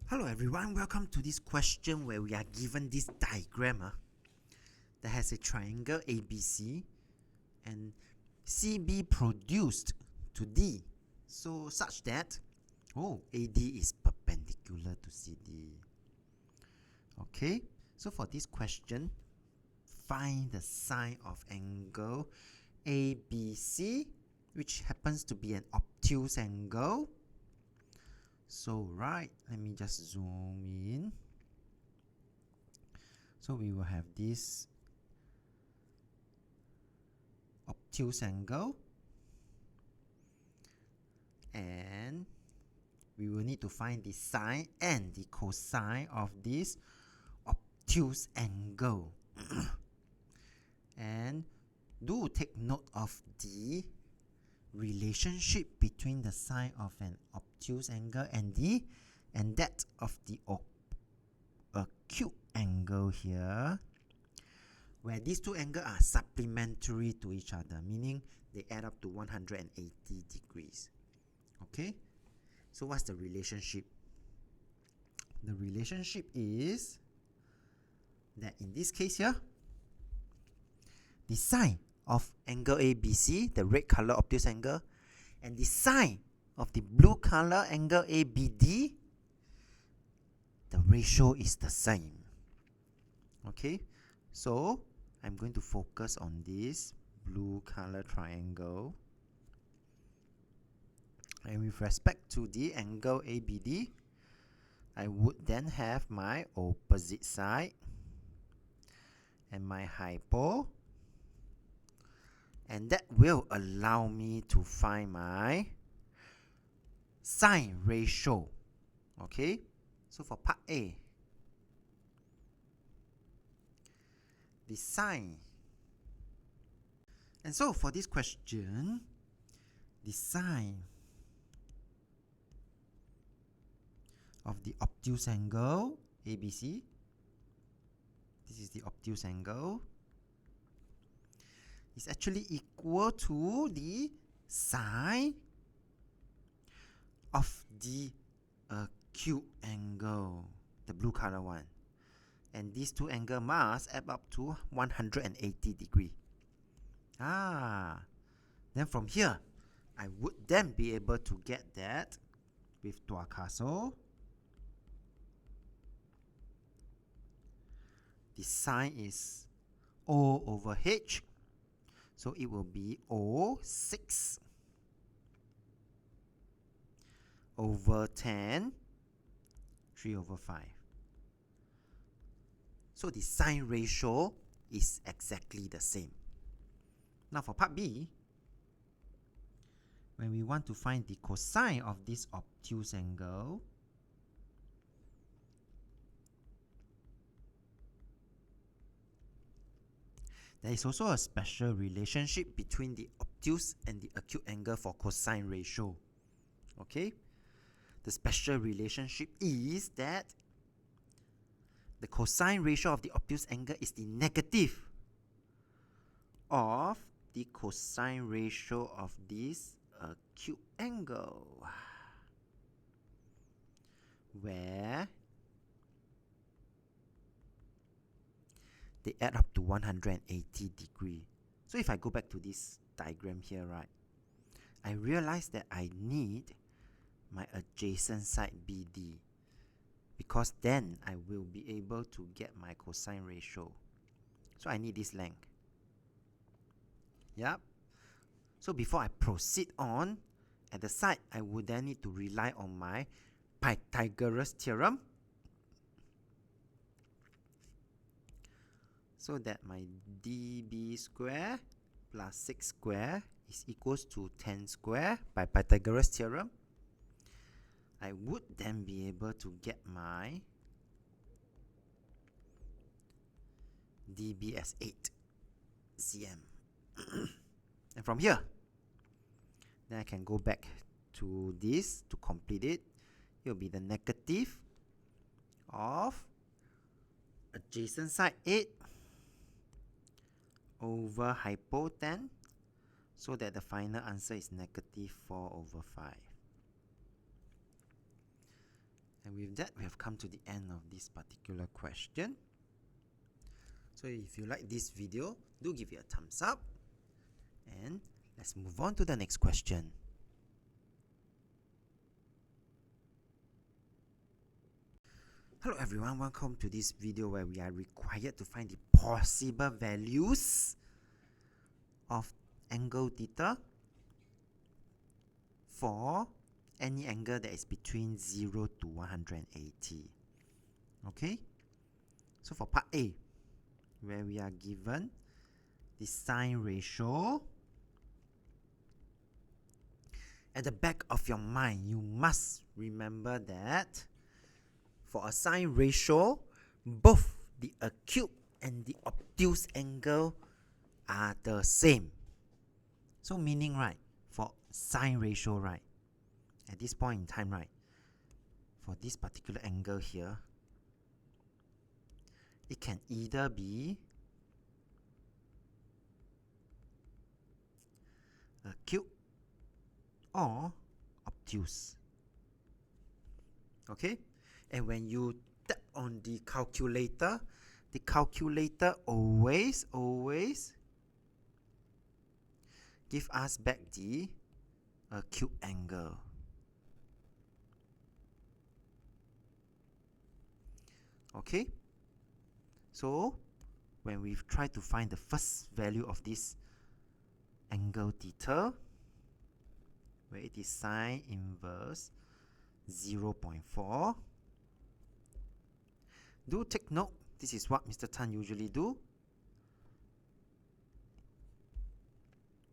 Hello everyone, welcome to this question where we are given this diagram that has a triangle ABC and CB produced to D, so such that AD is perpendicular to CD. Okay, so for this question, find the sine of angle ABC, which happens to be an obtuse angle. So let me just zoom in. So we will have this obtuse angle, and we will need to find the sine and the cosine of this obtuse angle. And do take note of the relationship between the sine of an obtuse angle and that of the acute angle here, where these two angles are supplementary to each other, meaning they add up to 180 degrees. Okay, so what's the relationship? The relationship is that in this case here, the sine of angle ABC, the red color obtuse angle, and the sine of the blue color angle ABD, the ratio is the same. Okay, so I'm going to focus on this blue color triangle, and with respect to the angle ABD, I would then have my opposite side and my hypo, and that will allow me to find my sine ratio. Okay, so for part A, the sine. And so for this question, the sine of the obtuse angle ABC, this is the obtuse angle, is actually equal to the sine of the acute angle, the blue color one. And these two angles must add up to 180 degrees. Then from here, I would then be able to get that with Tua Castle. The sine is O over H. So it will be O6 over 10, 3 over 5. So the sine ratio is exactly the same. Now for part B, when we want to find the cosine of this obtuse angle, there is also a special relationship between the obtuse and the acute angle for cosine ratio. Okay? The special relationship is that the cosine ratio of the obtuse angle is the negative of the cosine ratio of this acute angle, where they add up to 180 degrees. So if I go back to this diagram here, I realize that I need my adjacent side BD, because then I will be able to get my cosine ratio. So I need this length. Yep. So before I proceed on, at the side, I would then need to rely on my Pythagoras theorem, so that my dB square plus 6 square is equals to 10 square by Pythagoras theorem. I would then be able to get my dB as 8 cm. And from here, then I can go back to this to complete it. It will be the negative of adjacent side 8 over hypo 10, so that the final answer is negative 4 over 5. And with that, we have come to the end of this particular question. So if you like this video, do give it a thumbs up. And let's move on to the next question. Hello everyone, welcome to this video where we are required to find the possible values of angle theta for any angle that is between 0 to 180. Okay, so for part A, where we are given the sine ratio, at the back of your mind, you must remember that for a sine ratio, both the acute and the obtuse angle are the same. So meaning, right, for sine ratio, right, at this point in time, right, for this particular angle here, it can either be acute or obtuse. Okay? And when you tap on the calculator always give us back the acute angle. Okay? So, when we try to find the first value of this angle theta, where it is sine inverse 0.4, do take note, this is what Mr. Tan usually do.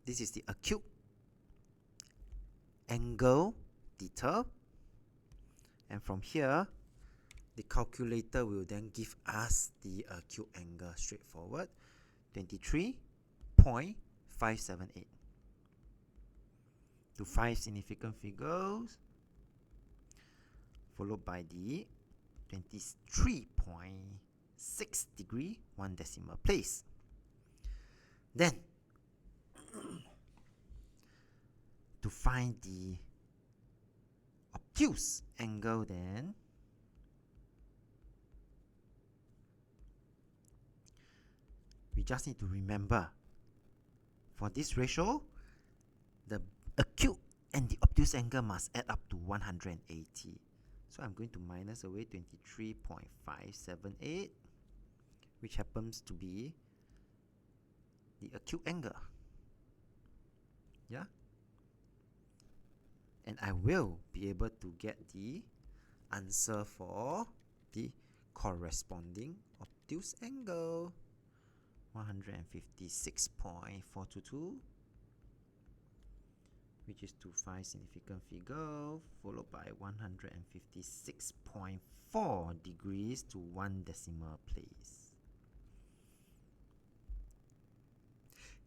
This is the acute angle theta, and from here, the calculator will then give us the acute angle straightforward, 23.578. To 5 significant figures, followed by the 23.6 degree, 1 decimal place. Then, to find the obtuse angle, then we just need to remember, for this ratio, the acute and the obtuse angle must add up to 180. So I'm going to minus away 23.578, which happens to be the acute angle. Yeah? And I will be able to get the answer for the corresponding obtuse angle, 156.422, which is to 5 significant figure, followed by 156.4 degrees to 1 decimal place.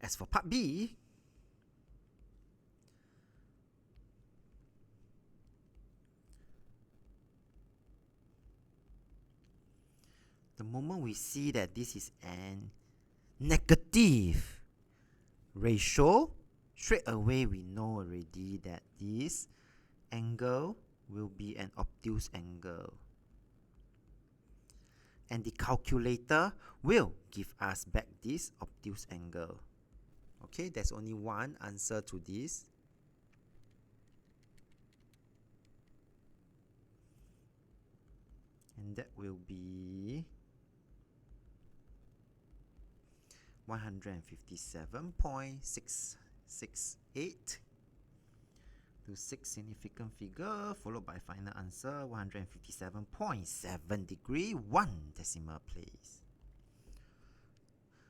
As for part B, the moment we see that this is an negative ratio, straight away we know already that this angle will be an obtuse angle. And the calculator will give us back this obtuse angle. Okay, there's only one answer to this. And that will be 157.668 to 6 significant figure, followed by final answer 157.7 degree, 1 decimal place.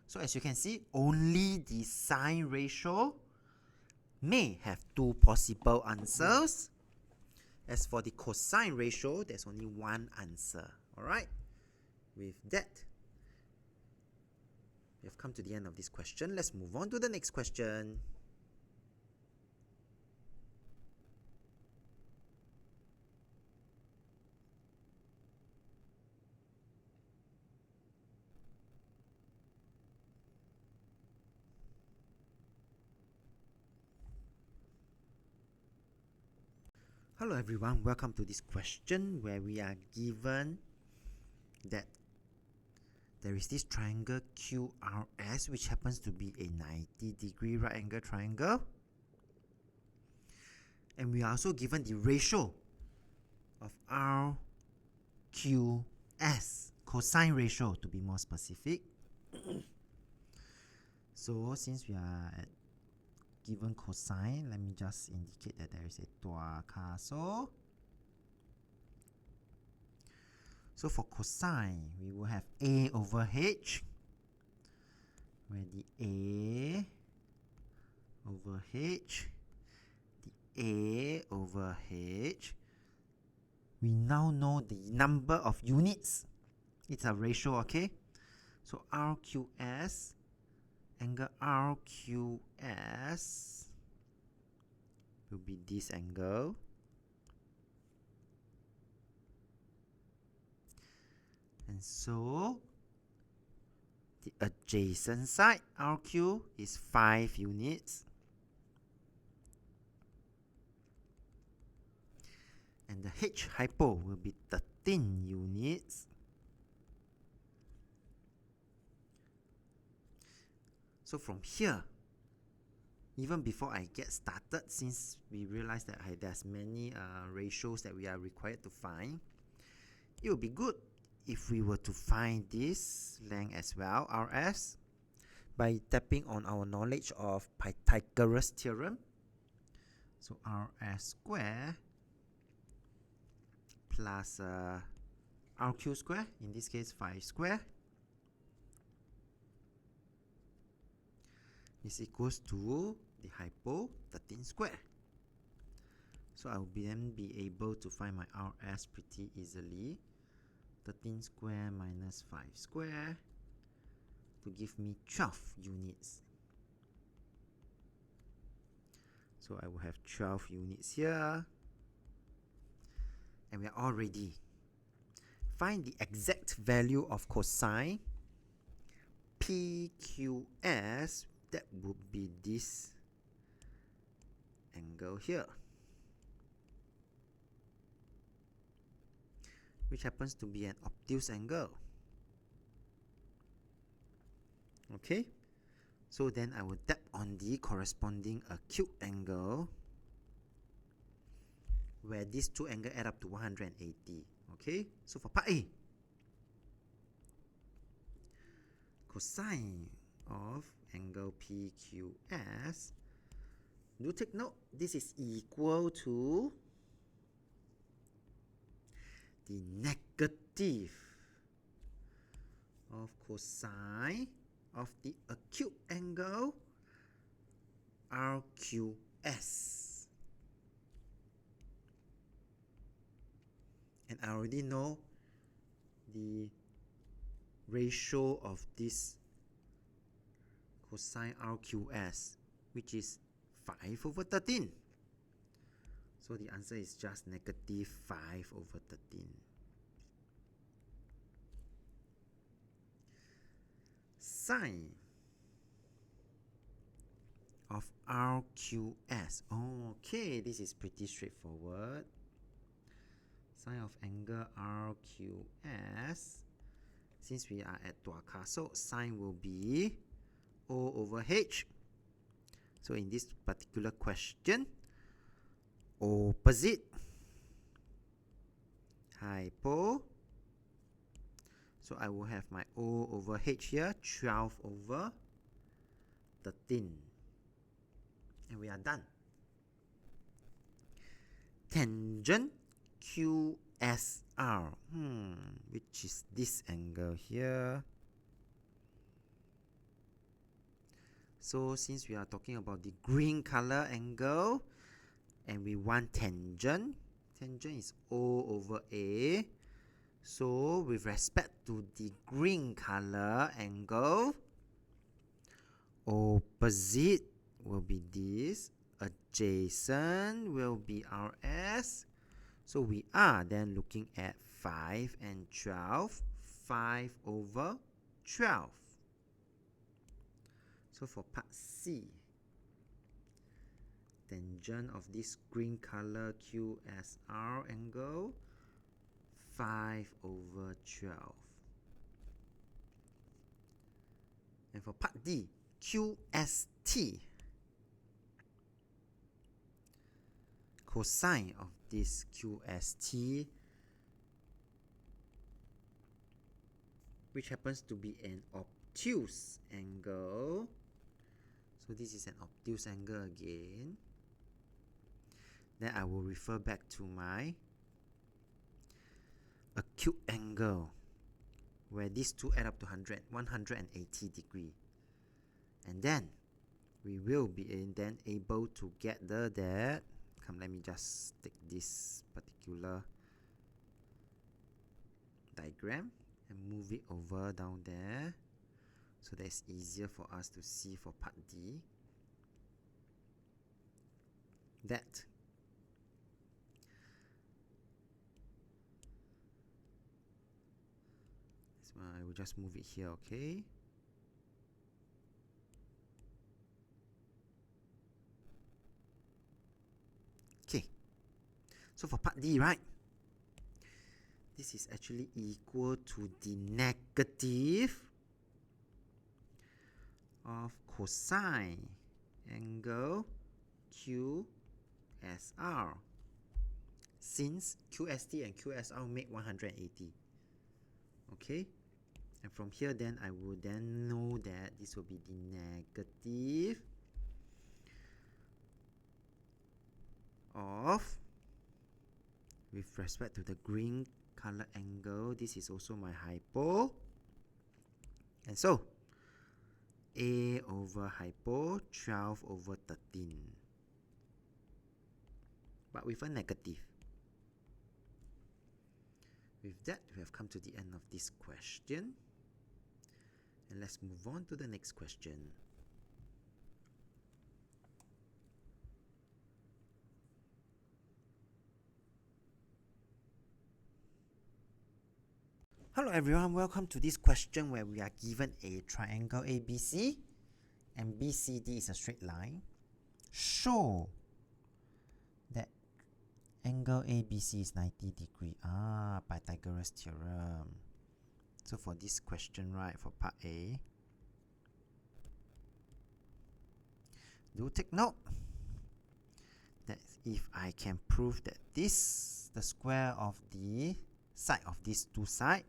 So as you can see, only the sine ratio may have two possible answers. As for the cosine ratio, there's only one answer. Alright? With that, we have come to the end of this question. Let's move on to the next question. Hello everyone, welcome to this question where we are given that there is this triangle QRS which happens to be a 90-degree right angle triangle, and we are also given the ratio of RQS, cosine ratio to be more specific. So since we are at given cosine, let me just indicate that there is a tua kaso. So for cosine, we will have A over H, where the A over H, the A over H, we now know the number of units. It's a ratio, okay? So RQS, angle RQS will be this angle. And so the adjacent side RQ is 5 units. And the H hypo will be 13 units. So from here, even before I get started, since we realize that there's many ratios that we are required to find, it would be good if we were to find this length as well, RS, by tapping on our knowledge of Pythagoras theorem. So RS square plus RQ square, in this case 5 square, is equals to the hypo 13 square. So I will then be able to find my RS pretty easily. 13 square minus 5 square to give me 12 units. So I will have 12 units here. And we are all ready. Find the exact value of cosine PQS. That would be this angle here, which happens to be an obtuse angle. Okay, so then I will tap on the corresponding acute angle where these two angles add up to 180. Okay, so for part A, cosine of angle PQS, do take note, this is equal to the negative of cosine of the acute angle RQS. And I already know the ratio of this cosine RQS, which is 5 over 13. So the answer is just negative 5 over 13. Sine of RQS. Okay, this is pretty straightforward. Sine of angle RQS. Since we are at Tuaka, so sine will be O over H. So in this particular question, opposite hypo. So I will have my O over H here, 12 over 13. And we are done. Tangent QSR, which is this angle here. So since we are talking about the green color angle and we want tangent, tangent is O over A. So with respect to the green color angle, opposite will be this, adjacent will be RS. So we are then looking at 5 and 12, 5 over 12. So for part C, tangent of this green color QSR angle, 5/12. And for part D, QST, cosine of this QST, which happens to be an obtuse angle. So this is an obtuse angle again. Then I will refer back to my acute angle, where these two add up to 180 degree. And then we will be then able to get that. Come, let me just take this particular diagram and move it over down there, so that it's easier for us to see for part D. That I will just move it here, okay? Okay. So for part D, right? This is actually equal to the negative of cosine angle QSR, since QST and QSR make 180. Okay, and from here then I will then know that this will be the negative of, with respect to the green color angle, this is also my hypo, and so A over hypo 12/13, but with a negative. With that, we have come to the end of this question, and let's move on to the next question. Hello everyone, welcome to this question where we are given a triangle ABC and BCD is a straight line. Show that angle ABC is 90 degree. Pythagoras theorem. So for this question, right, for part A, do take note that if I can prove that this, the square of the side of these two sides,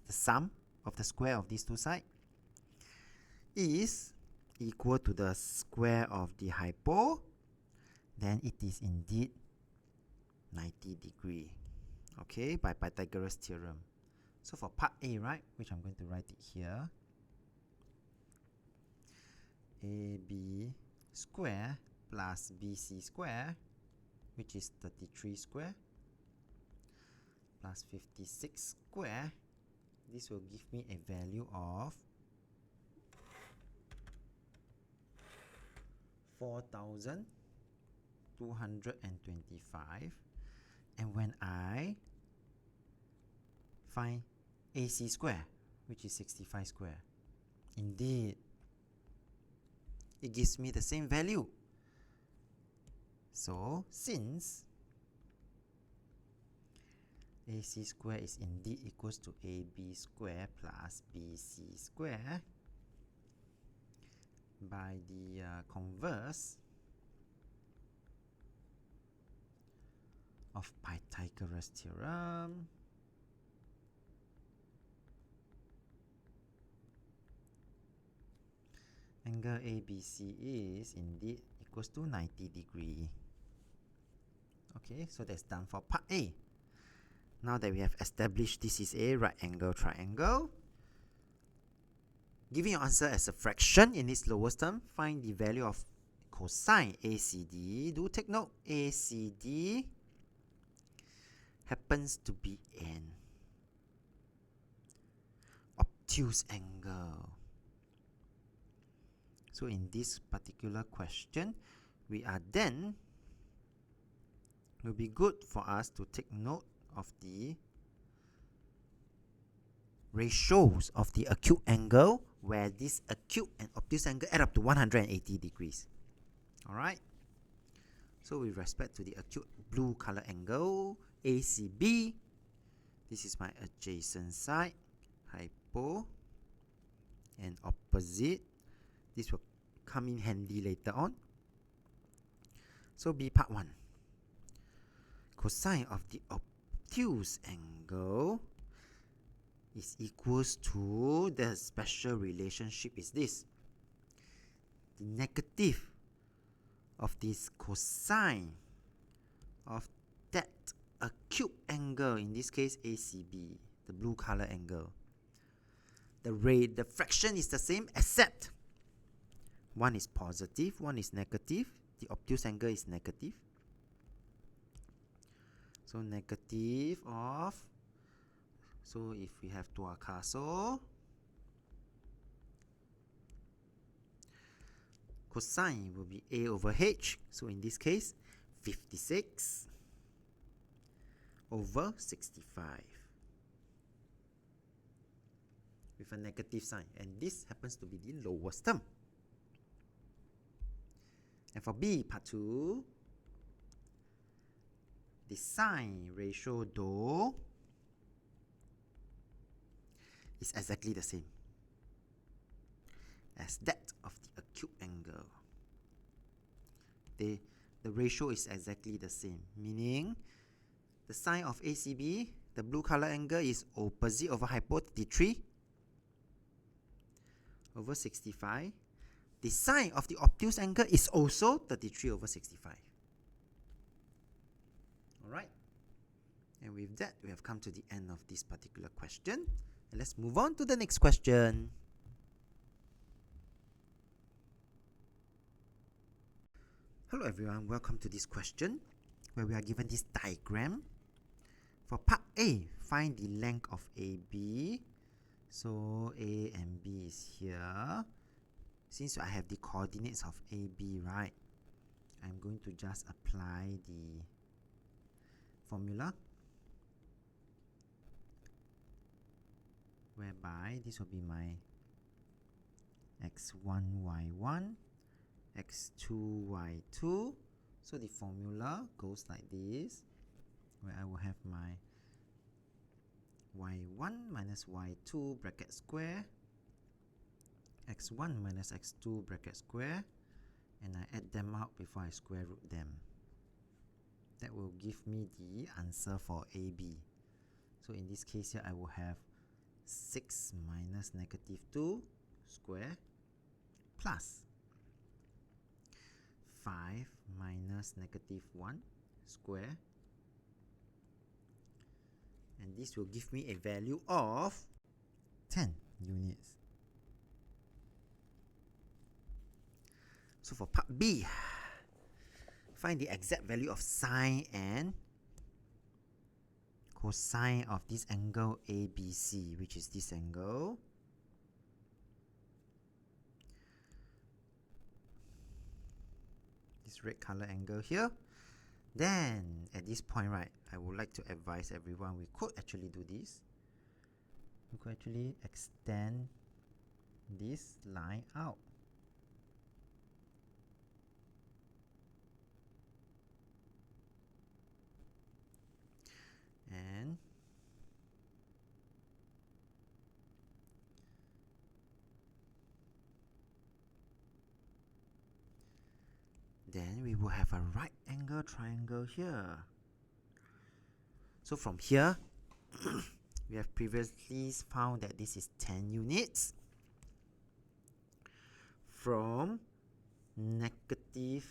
the sum of the square of these two sides is equal to the square of the hypo, then it is indeed 90 degree, okay, by Pythagoras theorem. So for part A, right, which I'm going to write it here, AB square plus BC square, which is 33 square, plus 56 square, this will give me a value of 4,225. And when I find AC square, which is 65 square, indeed, it gives me the same value. So, since AC square is indeed equals to AB square plus BC square, by the converse of Pythagoras theorem, angle ABC is indeed equals to 90 degree. Okay, so that's done for part A. Now that we have established this is a right angle triangle, giving your answer as a fraction in its lowest term, find the value of cosine ACD. Do take note, ACD happens to be an obtuse angle. So in this particular question, we are then, will be good for us to take note of the ratios of the acute angle, where this acute and obtuse angle add up to 180 degrees. Alright, So with respect to the acute blue color angle, ACB, this is my adjacent side, hypo, and opposite. This will come in handy later on. So B part 1. Cosine of the obtuse angle is equals to, the special relationship is this. The negative of this cosine of that acute angle, in this case ACB, the blue color angle. The fraction is the same, except one is positive, one is negative. The obtuse angle is negative. So negative of, so if we have Tuakaso, cosine will be A over H. So in this case, 56 over 65 with a negative sign. And this happens to be the lowest term. And for B, part 2, the sine ratio dou is exactly the same as that of the acute angle. The ratio is exactly the same, meaning the sine of ACB, the blue color angle, is opposite over hypo 33 over 65. The sine of the obtuse angle is also 33 over 65. Alright. And with that, we have come to the end of this particular question. And let's move on to the next question. Hello everyone, welcome to this question where we are given this diagram. For part A, find the length of AB. So A and B is here. Since I have the coordinates of AB, right, I'm going to just apply the formula, whereby this will be my x1, y1, x2, y2. So the formula goes like this, where I will have my y1 minus y2 bracket square, x1 minus x2 bracket square, and I add them out before I square root them. That will give me the answer for AB. So in this case here, I will have 6 minus negative 2 square plus 5 minus negative 1 square, and this will give me a value of 10 units. So for part B, find the exact value of sine and cosine of this angle ABC, which is this angle. This red color angle here. Then at this point, right, I would like to advise everyone, we could actually do this. We could actually extend this line out. And then we will have a right angle triangle here. So from here, we have previously found that this is 10 units. From negative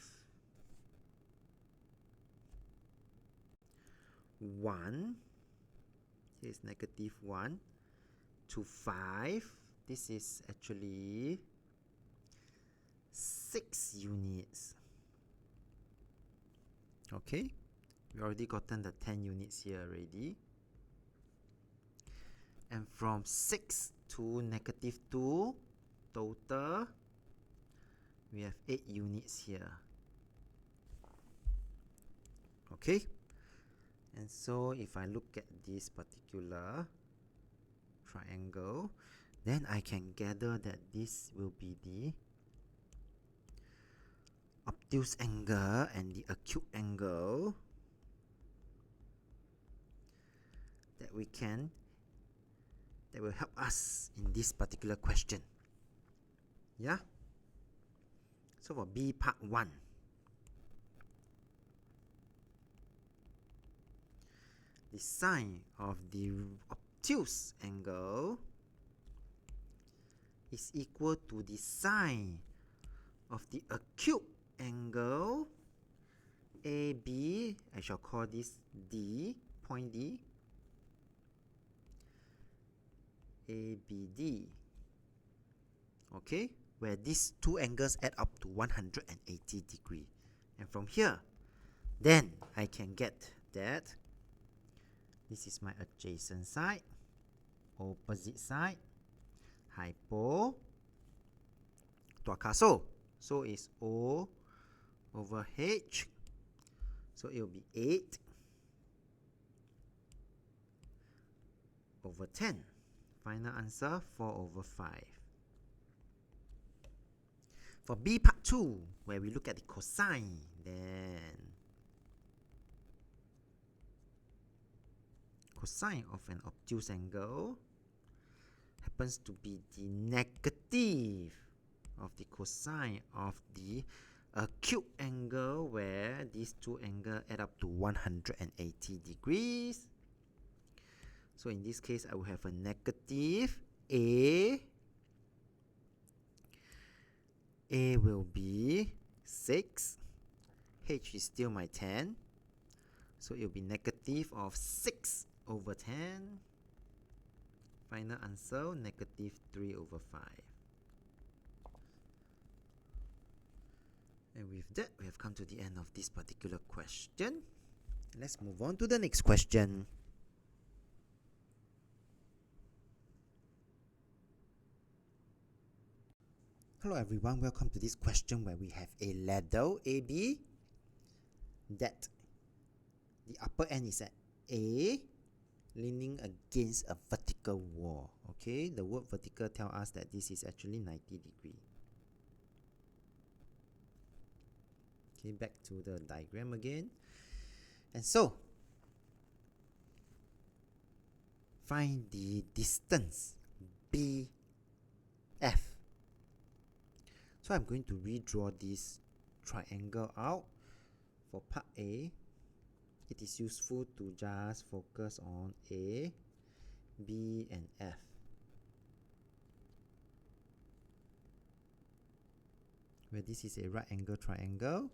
1, here is negative 1, to 5, this is actually 6 units. Okay, we already gotten the 10 units here already. And from 6 to negative 2, total, we have 8 units here. Okay, and so if I look at this particular triangle, then I can gather that this will be the obtuse angle and the acute angle that will help us in this particular question. Yeah? So for B part 1, the sine of the obtuse angle is equal to the sine of the acute angle AB. I shall call this D, point D, ABD. Okay, where these two angles add up to 180 degree. And from here, then I can get that this is my adjacent side, opposite side, hypo, tuakaso. So it's O over H. So it will be 8 over 10. Final answer, 4 over 5. For B part 2, where we look at the cosine, then cosine of an obtuse angle happens to be the negative of the cosine of the acute angle, where these two angles add up to 180 degrees. So in this case, I will have a negative A. A will be 6. H is still my 10. So it will be negative of 6 over 10. Final answer, negative 3 over 5. And with that, we have come to the end of this particular question. Let's move on to the next question. Hello everyone, welcome to this question where we have a ladder AB that the upper end is at A, leaning against a vertical wall. Okay, the word vertical tells us that this is actually 90 degree. Okay, back to the diagram again. And so, find the distance BF. So I'm going to redraw this triangle out. For part A, it is useful to just focus on A, B, and F. Where this is a right angle triangle,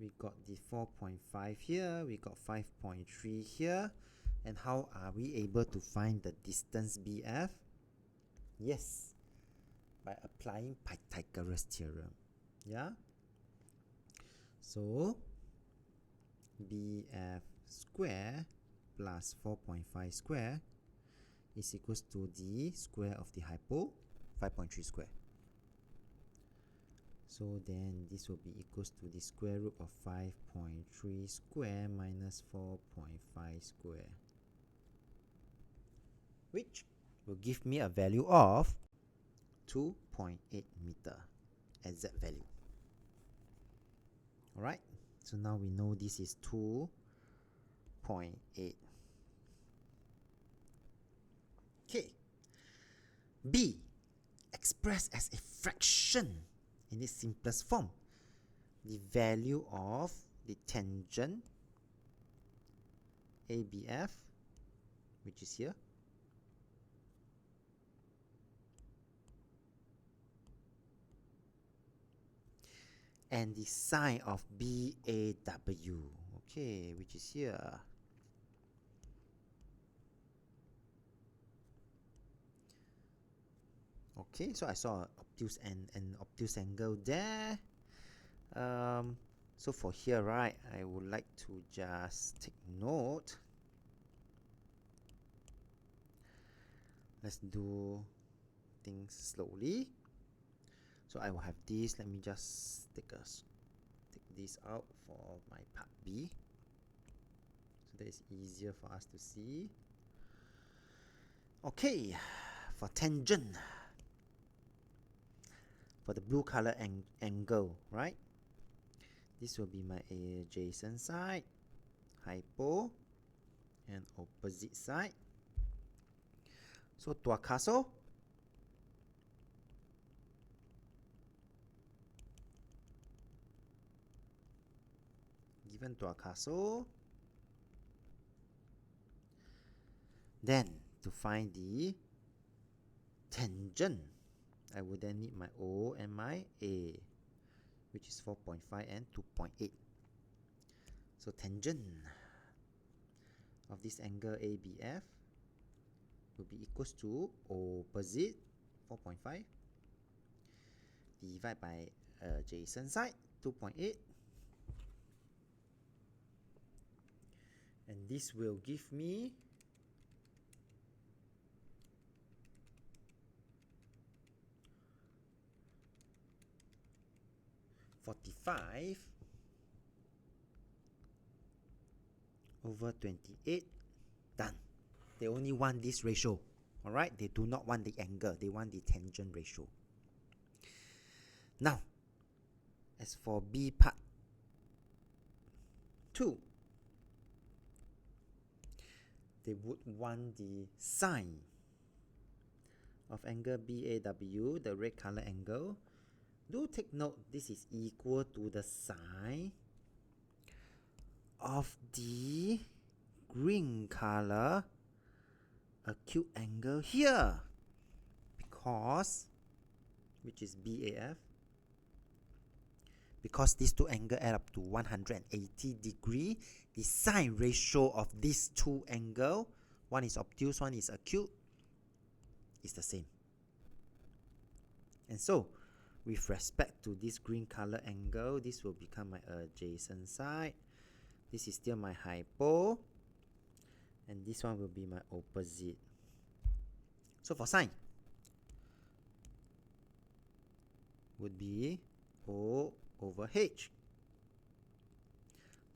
we got the 4.5 here, we got 5.3 here. And how are we able to find the distance BF? Yes, by applying Pythagoras theorem. Yeah? So, BF square plus 4.5 square is equals to the square of the hypo, 5.3 square. So then this will be equals to the square root of 5.3 square minus 4.5 square, which will give me a value of 2.8 meter, exact value. Alright, so now we know this is 2.8. Okay, B, expressed as a fraction in its simplest form, the value of the tangent ABF, which is here, and the sine of BAW, okay, which is here. Okay, so I saw an obtuse angle there. So for here, right, I would like to just take note. Let's do things slowly. So I will have this. Let me just take this out for my part B, so that is easier for us to see. Okay, for tangent, for the blue color angle, right? This will be my adjacent side, hypo, and opposite side. So tuakaso. Given tuakaso. Then to find the tangent, I would then need my O and my A, which is 4.5 and 2.8. So tangent of this angle ABF will be equals to opposite 4.5 divided by adjacent side 2.8, and this will give me 45 over 28. Done. They only want this ratio. Alright, they do not want the angle, they want the tangent ratio. Now, as for B part 2, they would want the sine of angle BAW, the red color angle. Do take note, this is equal to the sine of the green color acute angle here, because, which is BAF, because these two angles add up to 180 degree, the sine ratio of these two angles, one is obtuse, one is acute, is the same. And so, with respect to this green color angle, this will become my adjacent side. This is still my hypo, and this one will be my opposite. So for sine, would be O over H.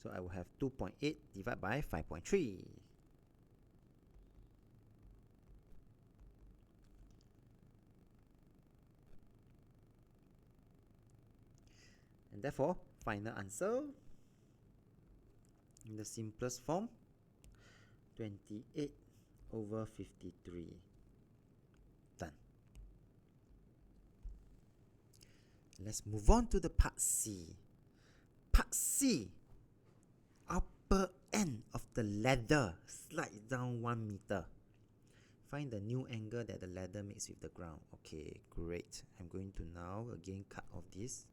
So I will have 2.8 divided by 5.3. And therefore, final answer in the simplest form, 28 over 53. Done. Let's move on to the part C. Part C, upper end of the ladder slides down 1 meter. Find the new angle that the ladder makes with the ground. Okay, great. I'm going to now again cut off this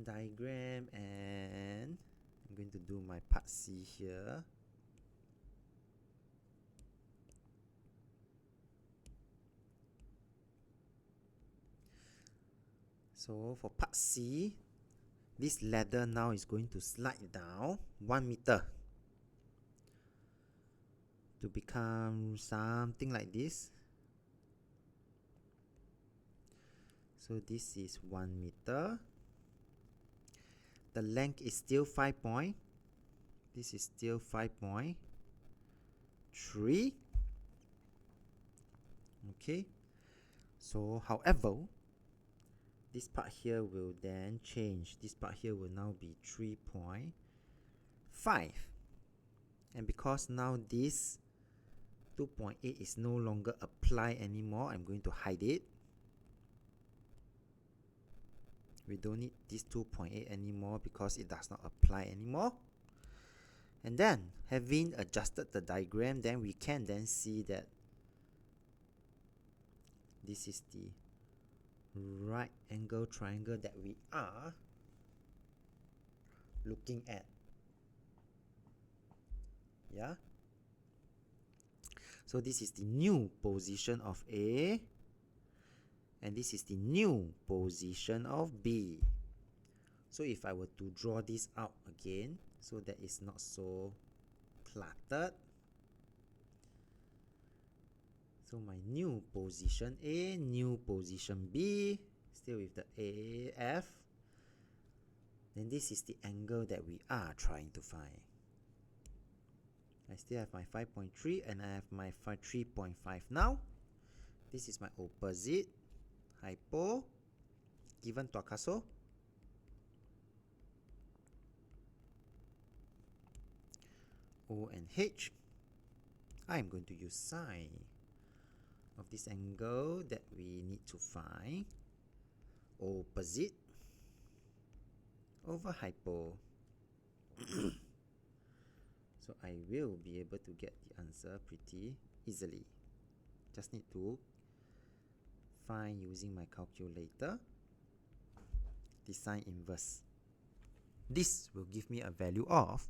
diagram, and I'm going to do my part C here. So for part C, this ladder now is going to slide down 1 meter to become something like this. So this is 1 meter. The length is still 5 point. This is still 5.3. Okay. So however, this part here will then change. This part here will now be 3.5. And because now this 2.8 is no longer applied anymore, I'm going to hide it. We don't need this 2.8 anymore because it does not apply anymore. And then, having adjusted the diagram, then we can then see that this is the right angle triangle that we are looking at. Yeah. So this is the new position of A, and this is the new position of B. So if I were to draw this out again, so that it's not so cluttered. So my new position A, new position B, still with the AF. Then this is the angle that we are trying to find. I still have my 5.3 and I have my 3.5 now. This is my opposite, hypo, given tuakaso. O and H, I'm going to use sine of this angle that we need to find, opposite over hypo. So I will be able to get the answer pretty easily. Just need to find using my calculator the sine inverse. This will give me a value of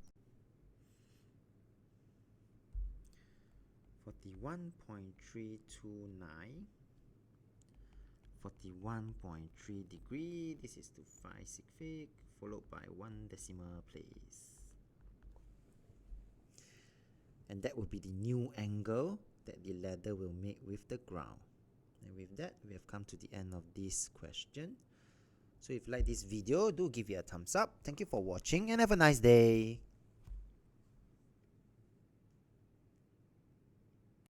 41.329, 41.3 degree. This is to 5 sig fig, followed by 1 decimal place. And that will be the new angle that the ladder will make with the ground. And with that, we have come to the end of this question. So if you like this video, do give it a thumbs up. Thank you for watching and have a nice day.